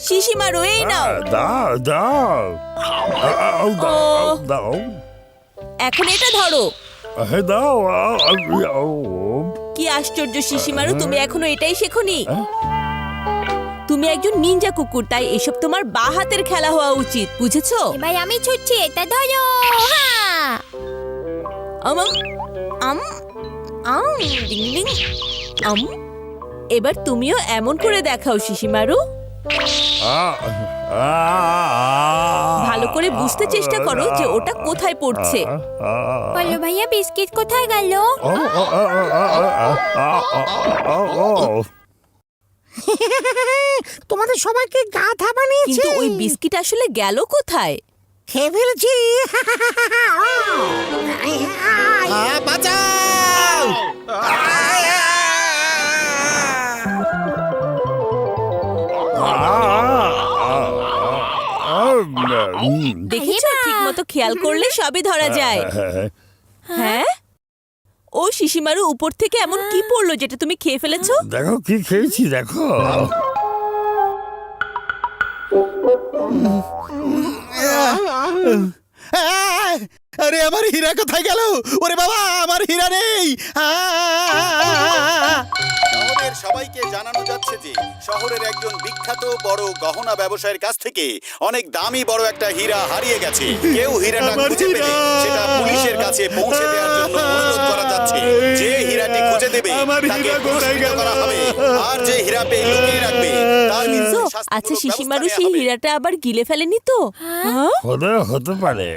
শিশিমারু, এই নাও। দাও দাও দাও, এখন এটা ধরো। দাও। কি আশ্চর্য শিশিমারু, তুমি এখনো এটাই শেখোনি? তুমি একজন নিনজা কুকুর, তাই এসব তোমার বা হাতের খেলা হওয়া উচিত, বুঝেছো? ভাই আমি ছুটছি, এটা ধরো। হ্যাঁ ডিং ডিং। এবার তুমিও এমন করে দেখাও শিশিমারু। ভালো করে বুঝতে চেষ্টা করো যে ওটা কোথায় পড়ছে। বলো ভাইয়া, বিস্কিট কোথায় গেল? তোমাদের সবাইকে গাধা বানিয়েছে। কিন্তু ওই বিস্কিট আসলে গেল কোথায়? খেয়ে ফেলেছি। বাঁচাও! দেখেছো, ঠিক মতো খেয়াল করলে সবই ধরা যায়। হ্যাঁ, ও শিশিমারু, উপর থেকে এমন কি পড়লো যেটা তুমি খেয়ে ফেলেছো? দেখো কি খেয়েছি, দেখো। আরে আমার হীরা কোথায় গেল? ওরে বাবা, আমার হীরা নেই। শহরের সবাইকে জানানো যাচ্ছে যে শহরের একজন বিখ্যাত বড় গহনা ব্যবসায়ীর কাছ থেকে অনেক দামি বড় একটা হীরা হারিয়ে গেছে। কেউ হীরাটা খুঁজে পেলে সেটা পুলিশের কাছে পৌঁছে দেওয়ার জন্য অনুরোধ করা যাচ্ছে। যে হীরাটি খুঁজে দেবে তাকে পুরস্কৃত করা হবে, আর যে হীরা পেয়ে লুকিয়ে রাখবে তার বিরুদ্ধে শাস্তিমূলক আচ্ছা শিশিমারু, ব্যবস্থা সেই নেওয়া হবে। হীরাটা আবার গিলে ফেলেনি তো? হতে পারে।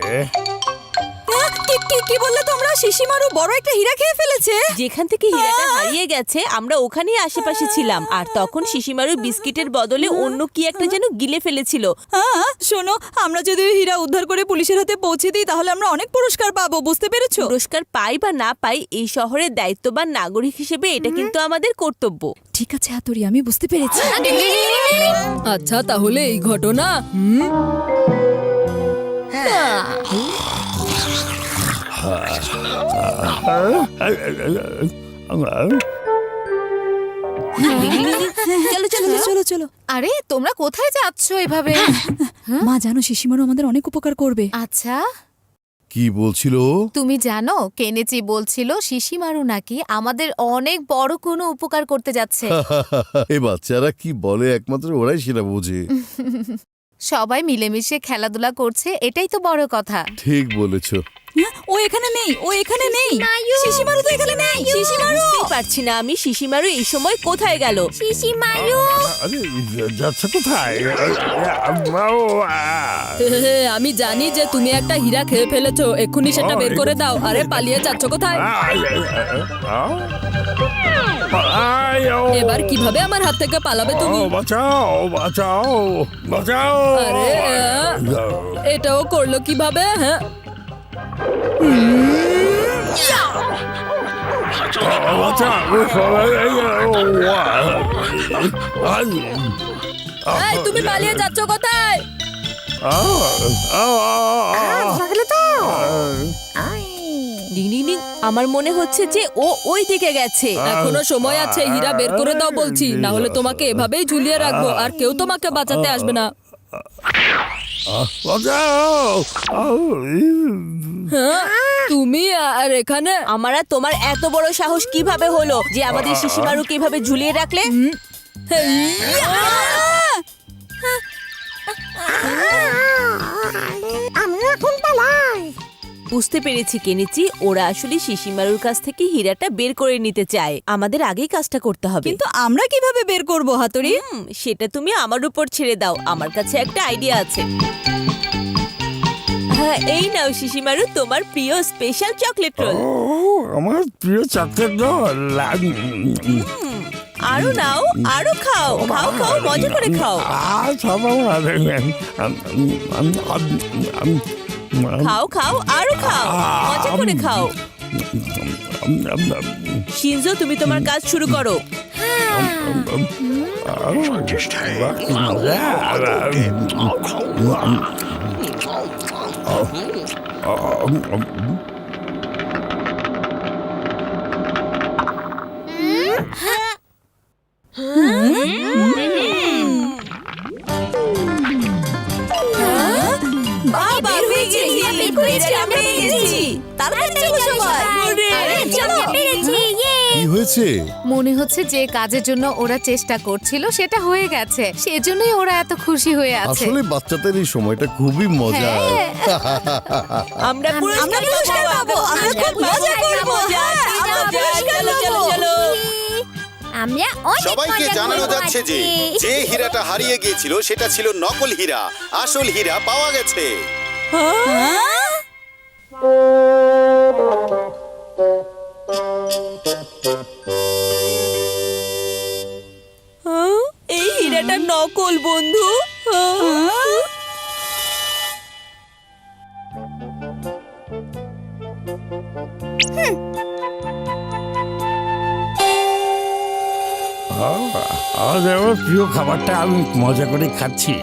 কি বললে তোমরা? শিশিমারু বড় একটা হীরা খেয়ে ফেলেছে? যেখান থেকে হীরাটা হারিয়ে গেছে আমরা ওখানেই আশেপাশে ছিলাম, আর তখন শিশিমারু বিস্কিটের বদলে অন্য কি একটা যেন গিলে ফেলেছিল। শোনো, আমরা যদি ওই হীরা উদ্ধার করে পুলিশের হাতে পৌঁছে দিই তাহলে আমরা অনেক পুরস্কার পাবো, বুঝতে পেরেছো? পুরস্কার পাই বা না পাই, এই শহরের দায়িত্ববান নাগরিক হিসেবে এটা কিন্তু আমাদের কর্তব্য। ঠিক আছে হাতুড়ি, আমি বুঝতে পেরেছি। আচ্ছা, তাহলে এই ঘটনা চলো চলো চলো চলো। আরে তোমরা কোথায় যাচ্ছ এভাবে? মা জানো, শিশিমারু আমাদের অনেক উপকার করবে। আচ্ছা, কি বলছিল? তুমি জানো কেনেচি বলছিল শিশিমারু নাকি আমাদের অনেক বড় কোনো উপকার করতে যাচ্ছে। এই বাচ্চারা কি বলে একমাত্র ওরাই সেটা বোঝে। সবাই মিলেমিশে খেলাধুলা করছে, এটাই তো বড় কথা। ঠিক বলেছো। ও এখানে নেই, ও এখানে নেই। শিশিমারু তো এখানে নেই। শিশিমারু, বুঝতেই পারছি না আমি শিশিমারু এই সময় কোথায় গেল। শিশিমারু আরে যাচ্ছে কোথায়? আমি জানি যে তুমি একটা হীরা খেয়ে ফেলেছো, এক্ষুনি সেটা বের করে দাও। আরে পালিয়ে যাচ্ছ কোথায়? এবার কিভাবে আমার হাত থেকে পালাবে তুমি? বাঁচাও বাঁচাও বাঁচাও! আরে এটাও করলো কিভাবে? হ্যাঁ, এই, তুমি পালিয়ে যাচ্ছ কোথায়? ডিং ডিং ডিং, আমার মনে হচ্ছে যে ও ওই দিকে গেছে। এখনো সময় আছে, হীরা বের করে দাও বলছি, না হলে তোমাকে এভাবেই ঝুলিয়ে রাখবো আর কেউ তোমাকে বাঁচাতে আসবে না। হ্যাঁ, তুমি আর এখানে? আমার আর তোমার এত বড় সাহস কিভাবে হলো যে আমাদের শিশিমারু কিভাবে ঝুলিয়ে রাখলে? আমি এখন পালাই। বুঝতে পেরেছি কেনেচি, ওরা আসলে শিশিমারুর কাছ থেকে হীরাটা বের করে নিতে চায়। আমাদের আগেই কাজটা করতে হবে। কিন্তু আমরা কিভাবে বের করব হাতুড়ি? সেটা তুমি আমার উপর ছেড়ে দাও, আমার কাছে একটা আইডিয়া আছে। হ্যাঁ, এই নাও শিশিমারু, তোমার প্রিয় স্পেশাল চকলেট রোল। আমার প্রিয় চকলেট রোল। আরো নাও, আরো খাও, খাও খাও, মজা করে খাও। খাও খাও, আরো খাও, মজা করে খাও। শিনজো, তুমি তোমার কাজ শুরু করো। বাবা বের হয়েছে, আমরা পেরেছি। তাড়াতাড়ি চলো সবাই। আরে, চলো। কি হয়েছে? মনে হচ্ছে যে কাজের জন্য ওরা চেষ্টা করছিল সেটা হয়ে গেছে, সেজন্যই ওরা এত খুশি হয়ে আছে। আসলে বাচ্চাদের এই সময়টা খুবই মজার। হ্যাঁ। আমরা পুরস্কার পাবো, আমরা খুব মজা করবো। চলো চলো চলো। আমরা অনেক সবাইকে মজা জানানো করবো যাচ্ছে যে আজকে। যে হীরাটা হারিয়ে গিয়েছিল সেটা ছিল নকল হীরা, আসল হীরা পাওয়া গেছে। এই হীরাটা নকল বন্ধু। আজ আমার প্রিয় খাবারটা আমি মজা করে খাচ্ছি।